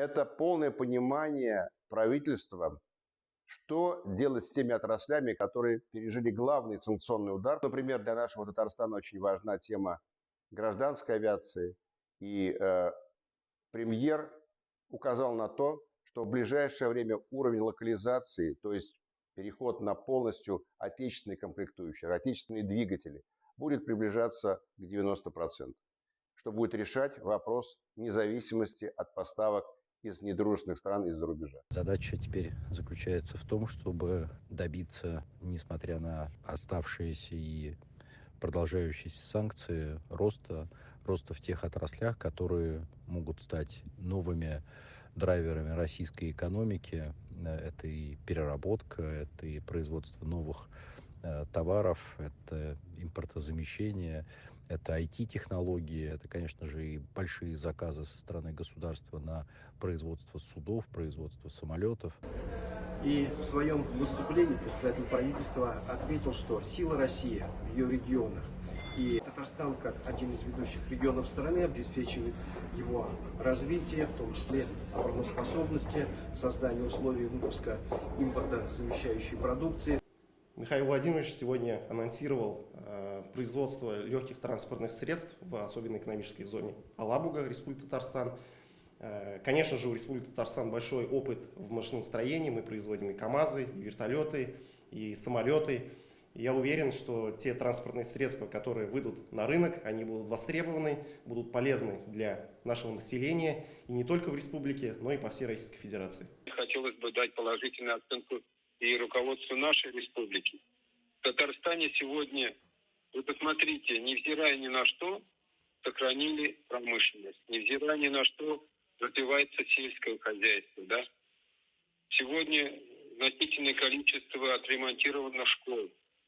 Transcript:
это полное понимание правительства, что делать с теми отраслями, которые пережили главный санкционный удар. Например, для нашего Татарстана очень важна тема гражданской авиации. И премьер указал на то, что в ближайшее время уровень локализации, то есть переход на полностью отечественные комплектующие, отечественные двигатели, будет приближаться к 90%, что будет решать вопрос независимости от поставок из недружественных стран из-за рубежа. Задача теперь заключается в том, чтобы добиться, несмотря на оставшиеся и продолжающиеся санкции, роста в тех отраслях, которые могут стать новыми драйверами российской экономики. Это и переработка, это и производство новых товаров, это импортозамещение, это IT-технологии, это, конечно же, и большие заказы со стороны государства на производство судов, производство самолетов. И в своем выступлении председатель правительства отметил, что сила России в ее регионах. И Татарстан, как один из ведущих регионов страны, обеспечивает его развитие, в том числе обороноспособности, создание условий выпуска импортозамещающей продукции. Михаил Владимирович сегодня анонсировал производство легких транспортных средств в особенной экономической зоне Алабуга, Республика Татарстан. Конечно же, у Республики Татарстан большой опыт в машиностроении. Мы производим и КАМАЗы, и вертолеты, и самолеты. И я уверен, что те транспортные средства, которые выйдут на рынок, они будут востребованы, будут полезны для нашего населения. И не только в республике, но и по всей Российской Федерации. Хотелось бы дать положительную оценку и руководству нашей республики. В Татарстане сегодня, вы посмотрите, невзирая ни на что, сохранили промышленность. Невзирая ни на что, развивается сельское хозяйство. Да? Сегодня значительное количество отремонтированных школ.